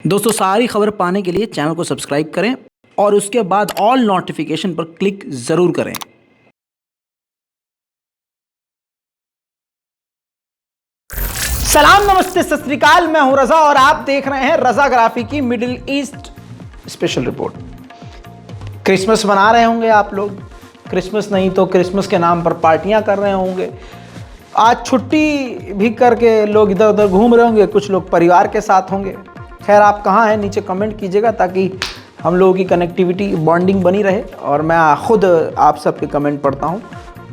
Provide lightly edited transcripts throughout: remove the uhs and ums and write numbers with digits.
दोस्तों सारी खबर पाने के लिए चैनल को सब्सक्राइब करें और उसके बाद ऑल नोटिफिकेशन पर क्लिक ज़रूर करें। सलाम, नमस्ते, सत श्री अकाल। मैं हूं रजा और आप देख रहे हैं रजाग्राफी की middle east special report. Christmas मना रहे होंगे आप लोग, क्रिसमस नहीं तो क्रिसमस के नाम पर पार्टियां कर रहे होंगे। आज छुट्टी भी करके लोग इधर उधर घूम रहे होंगे, कुछ लोग परिवार के साथ होंगे। खैर, आप कहाँ हैं नीचे कमेंट कीजिएगा ताकि हम लोगों की कनेक्टिविटी बॉन्डिंग बनी रहे। और मैं खुद आप सबके कमेंट पढ़ता हूँ,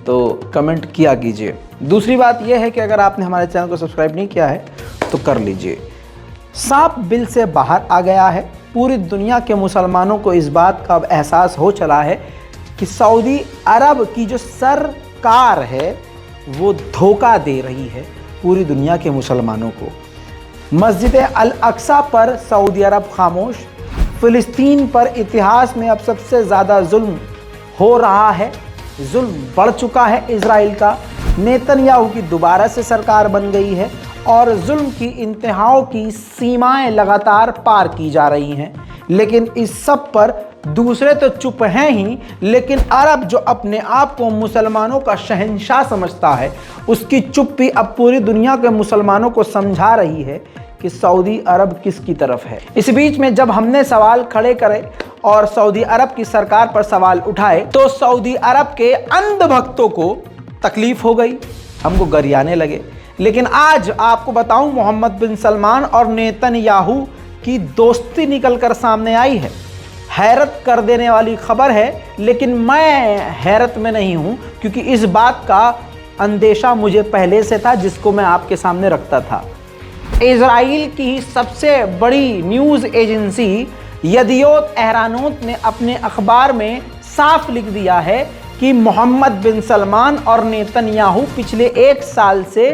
तो कमेंट किया कीजिए। दूसरी बात यह है कि अगर आपने हमारे चैनल को सब्सक्राइब नहीं किया है तो कर लीजिए। सांप बिल से बाहर आ गया है। पूरी दुनिया के मुसलमानों को इस बात का अब एहसास हो चला है कि सऊदी अरब की जो सरकार है वो धोखा दे रही है पूरी दुनिया के मुसलमानों को। मस्जिद अल अक्सा पर सऊदी अरब खामोश। फ़िलिस्तीन पर इतिहास में अब सबसे ज़्यादा जुल्म हो रहा है। जुल्म बढ़ चुका है इजराइल का। नेतन्याहू की दोबारा से सरकार बन गई है और जुल्म की इंतहाओं की सीमाएं लगातार पार की जा रही हैं। लेकिन इस सब पर दूसरे तो चुप हैं ही, लेकिन अरब जो अपने आप को मुसलमानों का शहंशाह समझता है, उसकी चुप्पी अब पूरी दुनिया के मुसलमानों को समझा रही है कि सऊदी अरब किसकी तरफ है। इस बीच में जब हमने सवाल खड़े करे और सऊदी अरब की सरकार पर सवाल उठाए तो सऊदी अरब के अंध भक्तों को तकलीफ हो गई, हमको गरियाने लगे। लेकिन आज आपको बताऊं, मोहम्मद बिन सलमान और नेतन्याहू की दोस्ती निकलकर सामने आई है। हैरत कर देने वाली खबर है, लेकिन मैं हैरत में नहीं हूं क्योंकि इस बात का अंदेशा मुझे पहले से था, जिसको मैं आपके सामने रखता था। इजराइल की सबसे बड़ी न्यूज़ एजेंसी यदियोत एहरानोत ने अपने अखबार में साफ लिख दिया है कि मोहम्मद बिन सलमान और नेतन्याहू पिछले 1 साल से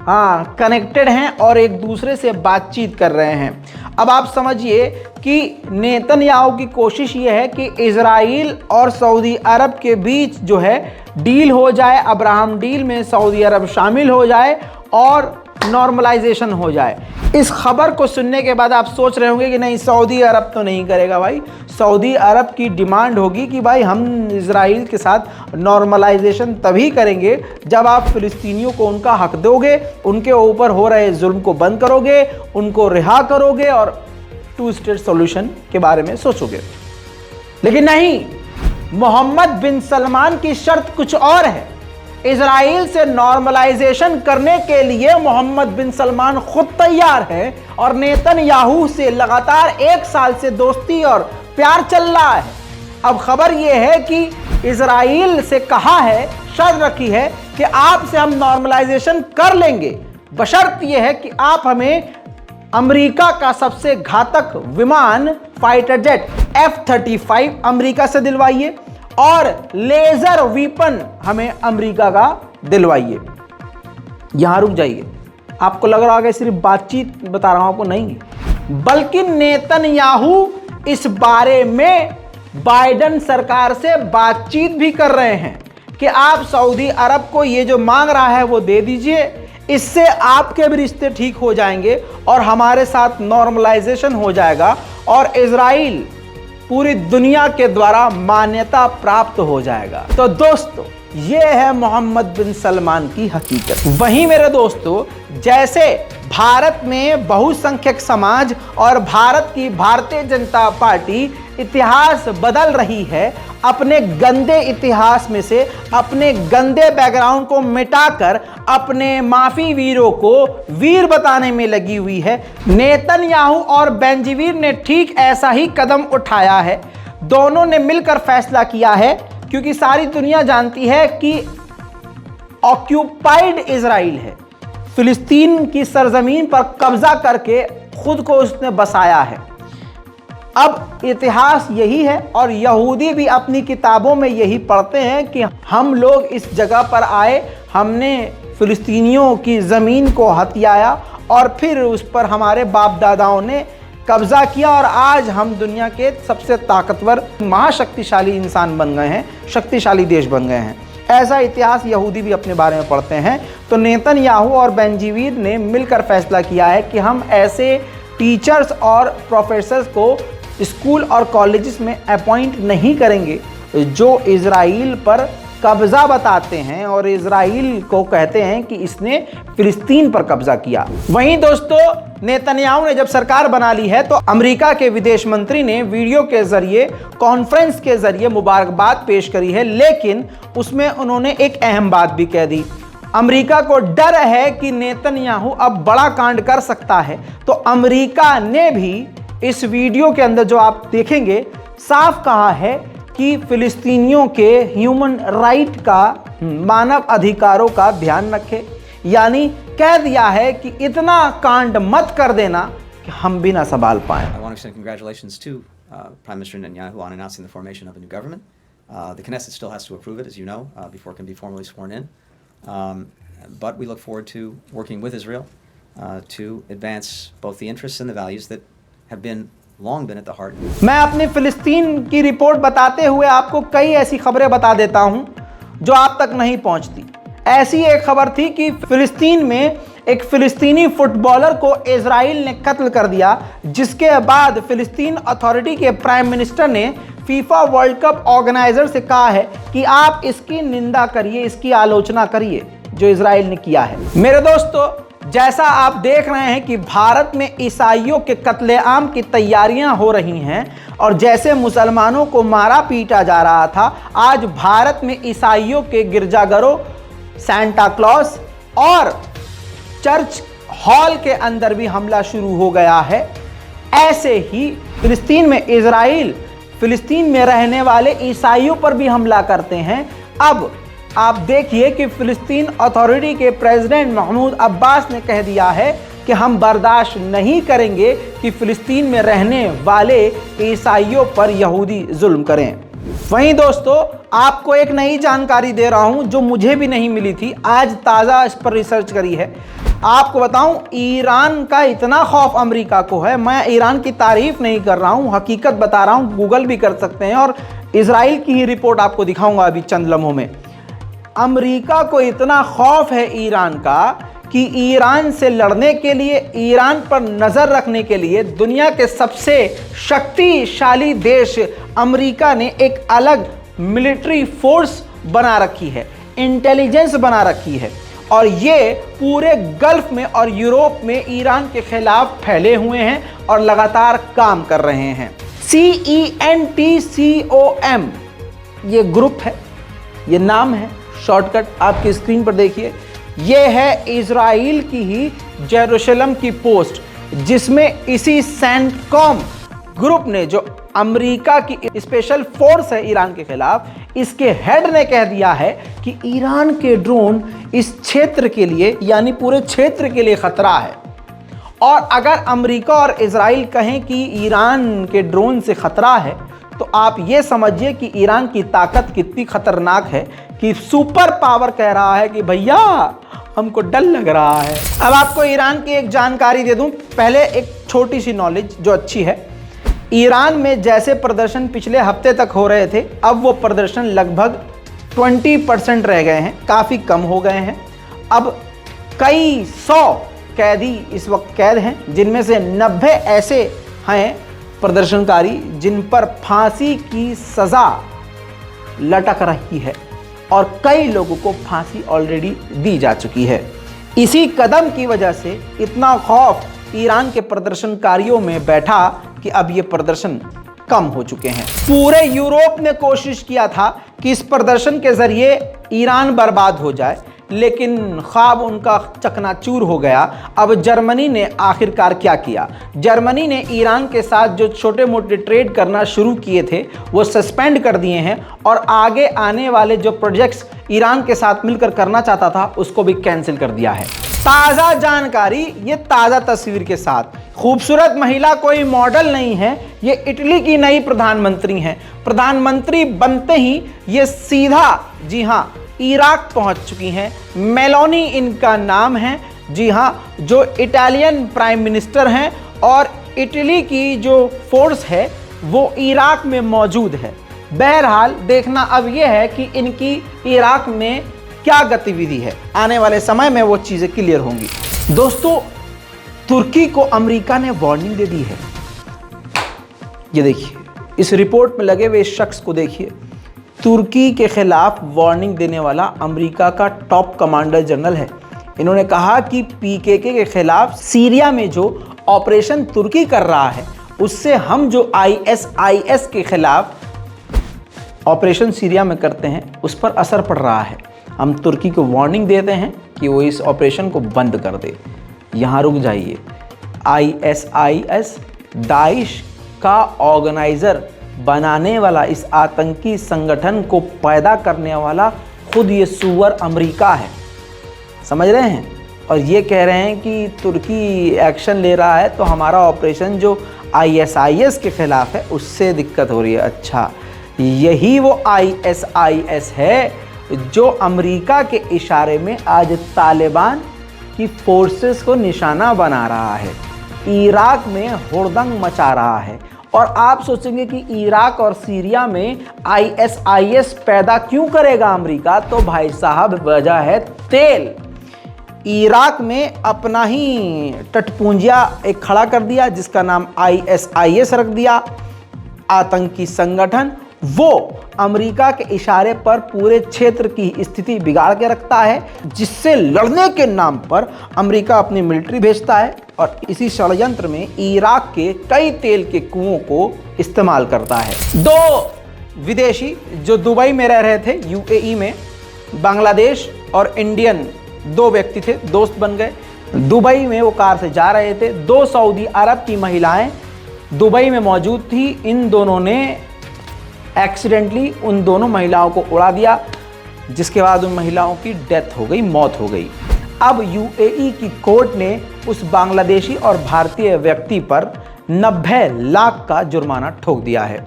कनेक्टेड हैं और एक दूसरे से बातचीत कर रहे हैं। अब आप समझिए कि नेतन्याहू की कोशिश ये है कि इजराइल और सऊदी अरब के बीच जो है डील हो जाए, अब्राहम डील में सऊदी अरब शामिल हो जाए और नॉर्मलाइजेशन हो जाए। इस खबर को सुनने के बाद आप सोच रहे होंगे कि नहीं, सऊदी अरब तो नहीं करेगा भाई। सऊदी अरब की डिमांड होगी कि भाई हम इजराइल के साथ नॉर्मलाइजेशन तभी करेंगे जब आप फिलिस्तीनियों को उनका हक दोगे, उनके ऊपर हो रहे जुल्म को बंद करोगे, उनको रिहा करोगे और 2 स्टेट सॉल्यूशन के बारे में सोचोगे। लेकिन नहीं, मोहम्मद बिन सलमान की शर्त कुछ और है। इजराइल से नॉर्मलाइजेशन करने के लिए मोहम्मद बिन सलमान खुद तैयार है और नेतन्याहू से लगातार 1 साल से दोस्ती और प्यार चल रहा है। अब खबर यह है कि इजराइल से कहा है, शर्त रखी है कि आपसे हम नॉर्मलाइजेशन कर लेंगे, बशर्त यह है कि आप हमें अमेरिका का सबसे घातक विमान फाइटर जेट F-35 अमेरिका से दिलवाइए और लेजर वीपन हमें अमेरिका का दिलवाइए। यहां रुक जाइए। आपको लग रहा होगा सिर्फ बातचीत बता रहा हूं आपको, नहीं, बल्कि नेतन्याहू इस बारे में बाइडेन सरकार से बातचीत भी कर रहे हैं कि आप सऊदी अरब को ये जो मांग रहा है वो दे दीजिए, इससे आपके भी रिश्ते ठीक हो जाएंगे और हमारे साथ नॉर्मलाइजेशन हो जाएगा और इजराइल पूरी दुनिया के द्वारा मान्यता प्राप्त हो जाएगा। तो दोस्तों, ये है मोहम्मद बिन सलमान की हकीकत। वहीं मेरे दोस्तों, जैसे भारत में बहुसंख्यक समाज और भारत की भारतीय जनता पार्टी इतिहास बदल रही है, अपने गंदे इतिहास में से अपने गंदे बैकग्राउंड को मिटाकर अपने माफी वीरों को वीर बताने में लगी हुई है, नेतन्याहू और बेंजीवीर ने ठीक ऐसा ही कदम उठाया है। दोनों ने मिलकर फैसला किया है क्योंकि सारी दुनिया जानती है कि ऑक्यूपाइड इजराइल है, फिलिस्तीन की सरजमीन पर कब्जा करके खुद को उसने बसाया है। अब इतिहास यही है और यहूदी भी अपनी किताबों में यही पढ़ते हैं कि हम लोग इस जगह पर आए, हमने फिलिस्तीनियों की ज़मीन को हथियाया और फिर उस पर हमारे बाप दादाओं ने कब्ज़ा किया और आज हम दुनिया के सबसे ताकतवर महाशक्तिशाली इंसान बन गए हैं, शक्तिशाली देश बन गए हैं। ऐसा इतिहास यहूदी भी अपने बारे में पढ़ते हैं। तो नेतन्याहू और बेंजीवीर ने मिलकर फैसला किया है कि हम ऐसे टीचर्स और प्रोफेसर्स को स्कूल और कॉलेजेस में अपॉइंट नहीं करेंगे जो इजराइल पर कब्जा बताते हैं और इजराइल को कहते हैं कि इसने फिलिस्तीन पर कब्जा किया। वहीं दोस्तों, नेतन्याहू ने जब सरकार बना ली है तो अमेरिका के विदेश मंत्री ने वीडियो के जरिए, कॉन्फ्रेंस के जरिए मुबारकबाद पेश करी है, लेकिन उसमें उन्होंने एक अहम बात भी कह दी। अमेरिका को डर है कि नेतन्याहू अब बड़ा कांड कर सकता है, तो अमेरिका ने भी इस वीडियो के अंदर जो आप देखेंगे साफ कहा है कि फिलिस्तीनियों के ह्यूमन राइट का, मानव अधिकारों का ध्यान रखे। यानी कह दिया है कि इतना कांड मत कर देना कि हम भी ना संभाल पाएं। I want to extend congratulations to Prime Minister Netanyahu on announcing the formation of a new government. The Knesset still has to approve it, as you know, before it can be formally sworn in. But we look forward to working with Israel to advance both the interests and the values that have been long been at the heart. मैं अपनी फिलिस्तीन की report बताते हुए आपको कई ऐसी खबरें बता देता हूं जो आप तक नहीं पहुंचती। ऐसी एक खबर थी कि फिलिस्तीन में एक फिलिस्तीनी फुटबॉलर को इजराइल ने कत्ल कर दिया, जिसके बाद फिलिस्तीन अथॉरिटी के प्राइम मिनिस्टर ने फीफा वर्ल्ड कप ऑर्गेनाइजर से कहा है कि आप इसकी निंदा करिए, इसकी आलोचना करिए जो इजराइल ने किया है। मेरे दोस्तों, जैसा आप देख रहे हैं कि भारत में ईसाइयों के कत्लेआम की तैयारियां हो रही हैं और जैसे मुसलमानों को मारा पीटा जा रहा था, आज भारत में ईसाइयों के गिरजाघरों, सांता क्लॉज और चर्च हॉल के अंदर भी हमला शुरू हो गया है। ऐसे ही फिलिस्तीन में इजराइल फिलिस्तीन में रहने वाले ईसाइयों पर भी हमला करते हैं। अब आप देखिए कि फिलिस्तीन अथॉरिटी के प्रेसिडेंट महमूद अब्बास ने कह दिया है कि हम बर्दाश्त नहीं करेंगे कि फिलिस्तीन में रहने वाले ईसाइयों पर यहूदी जुल्म करें। वहीं दोस्तों, आपको एक नई जानकारी दे रहा हूं जो मुझे भी नहीं मिली थी, आज ताज़ा इस पर रिसर्च करी है। आपको बताऊं, ईरान का इतना खौफ अमेरिका को है। मैं ईरान की तारीफ नहीं कर रहा हूं, हकीकत बता रहा हूं, गूगल भी कर सकते हैं और इजराइल की ही रिपोर्ट आपको दिखाऊंगा अभी चंद लम्हों में। अमेरिका को इतना खौफ है ईरान का कि ईरान से लड़ने के लिए, ईरान पर नज़र रखने के लिए दुनिया के सबसे शक्तिशाली देश अमेरिका ने एक अलग मिलिट्री फोर्स बना रखी है, इंटेलिजेंस बना रखी है और ये पूरे गल्फ में और यूरोप में ईरान के खिलाफ फैले हुए हैं और लगातार काम कर रहे हैं। CENTCOM ये ग्रुप है, ये नाम है, शॉर्टकट आपकी स्क्रीन पर देखिए। यह है इजराइल की ही जेरूशलम की पोस्ट, जिसमें इसी सेंटकॉम ग्रुप ने, जो अमेरिका की स्पेशल फोर्स है ईरान के खिलाफ, इसके हेड ने कह दिया है कि ईरान के ड्रोन इस क्षेत्र के लिए, यानी पूरे क्षेत्र के लिए खतरा है। और अगर अमेरिका और इजराइल कहें कि ईरान के ड्रोन से खतरा है, तो आप ये समझिए कि ईरान की ताकत कितनी खतरनाक है कि सुपर पावर कह रहा है कि भैया हमको डर लग रहा है। अब आपको ईरान की एक जानकारी दे दूं, पहले एक छोटी सी नॉलेज जो अच्छी है। ईरान में जैसे प्रदर्शन पिछले हफ्ते तक हो रहे थे, अब वो प्रदर्शन लगभग 20% रह गए हैं, काफ़ी कम हो गए हैं। अब कई 100 कैदी इस वक्त कैद हैं, जिनमें से 90 ऐसे हैं प्रदर्शनकारी जिन पर फांसी की सज़ा लटक रही है और कई लोगों को फांसी ऑलरेडी दी जा चुकी है। इसी कदम की वजह से इतना खौफ ईरान के प्रदर्शनकारियों में बैठा कि अब ये प्रदर्शन कम हो चुके हैं। पूरे यूरोप ने कोशिश किया था कि इस प्रदर्शन के जरिए ईरान बर्बाद हो जाए, लेकिन ख्वाब उनका चकनाचूर हो गया। अब जर्मनी ने आखिरकार क्या किया? जर्मनी ने ईरान के साथ जो छोटे मोटे ट्रेड करना शुरू किए थे वो सस्पेंड कर दिए हैं और आगे आने वाले जो प्रोजेक्ट्स ईरान के साथ मिलकर करना चाहता था उसको भी कैंसिल कर दिया है। ताज़ा जानकारी, ये ताज़ा तस्वीर के साथ। खूबसूरत महिला कोई मॉडल नहीं है, ये इटली की नई प्रधानमंत्री हैं। प्रधानमंत्री बनते ही ये सीधा, जी हाँ, इराक पहुंच चुकी हैं। मेलोनी इनका नाम है। जी हाँ, जो इटालियन प्राइम मिनिस्टर हैं और इटली की जो फोर्स है वो इराक में मौजूद है। बहरहाल देखना अब यह है कि इनकी इराक में क्या गतिविधि है। आने वाले समय में वो चीज़ें क्लियर होंगी। दोस्तों, तुर्की को अमेरिका ने वार्निंग दे दी है। ये देखिए, इस रिपोर्ट में लगे हुए इस शख्स को देखिए, तुर्की के खिलाफ वार्निंग देने वाला अमेरिका का टॉप कमांडर जनरल है। इन्होंने कहा कि पीकेके के खिलाफ सीरिया में जो ऑपरेशन तुर्की कर रहा है, उससे हम जो आईएसआईएस के खिलाफ ऑपरेशन सीरिया में करते हैं उस पर असर पड़ रहा है। हम तुर्की को वार्निंग देते हैं कि वो इस ऑपरेशन को बंद कर दे। यहाँ रुक जाइए। आईएसआईएस दाइश का ऑर्गेनाइजर बनाने वाला, इस आतंकी संगठन को पैदा करने वाला खुद ये सुअर अमेरिका है, समझ रहे हैं। और ये कह रहे हैं कि तुर्की एक्शन ले रहा है तो हमारा ऑपरेशन जो आईएसआईएस के खिलाफ है उससे दिक्कत हो रही है। अच्छा, यही वो आईएसआईएस है जो अमेरिका के इशारे में आज तालिबान की फोर्सेस को निशाना बना रहा है, इराक में हुड़दंग मचा रहा है। और आप सोचेंगे कि इराक और सीरिया में आईएसआईएस पैदा क्यों करेगा अमेरिका, तो भाई साहब वजह है तेल। इराक में अपना ही टटपूंजिया एक खड़ा कर दिया जिसका नाम आईएसआईएस रख दिया, आतंकी संगठन। वो अमेरिका के इशारे पर पूरे क्षेत्र की स्थिति बिगाड़ के रखता है, जिससे लड़ने के नाम पर अमेरिका अपनी मिलिट्री भेजता है और इसी षड्यंत्र में इराक के कई तेल के कुओं को इस्तेमाल करता है। दो विदेशी जो दुबई में रह रहे थे, यूएई में, बांग्लादेश और इंडियन, दो व्यक्ति थे, दोस्त बन गए। दुबई में वो कार से जा रहे थे, दो सऊदी अरब की महिलाएं दुबई में मौजूद थी। इन दोनों ने एक्सीडेंटली उन दोनों महिलाओं को उड़ा दिया, जिसके बाद उन महिलाओं की डेथ हो गई, मौत हो गई। अब यूएई की कोर्ट ने उस बांग्लादेशी और भारतीय व्यक्ति पर 90 लाख का जुर्माना ठोक दिया है।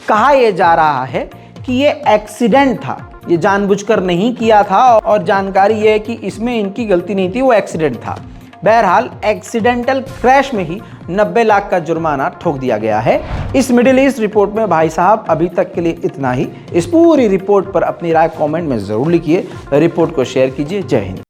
कहा यह जा रहा है कि ये एक्सीडेंट था, ये जानबूझकर नहीं किया था और जानकारी ये है कि इसमें इनकी गलती नहीं थी, वो एक्सीडेंट था। बहरहाल एक्सीडेंटल क्रैश में ही 90 लाख का जुर्माना ठोक दिया गया है। इस मिडिल ईस्ट रिपोर्ट में भाई साहब अभी तक के लिए इतना ही। इस पूरी रिपोर्ट पर अपनी राय कमेंट में ज़रूर लिखिए, रिपोर्ट को शेयर कीजिए। जय हिंद।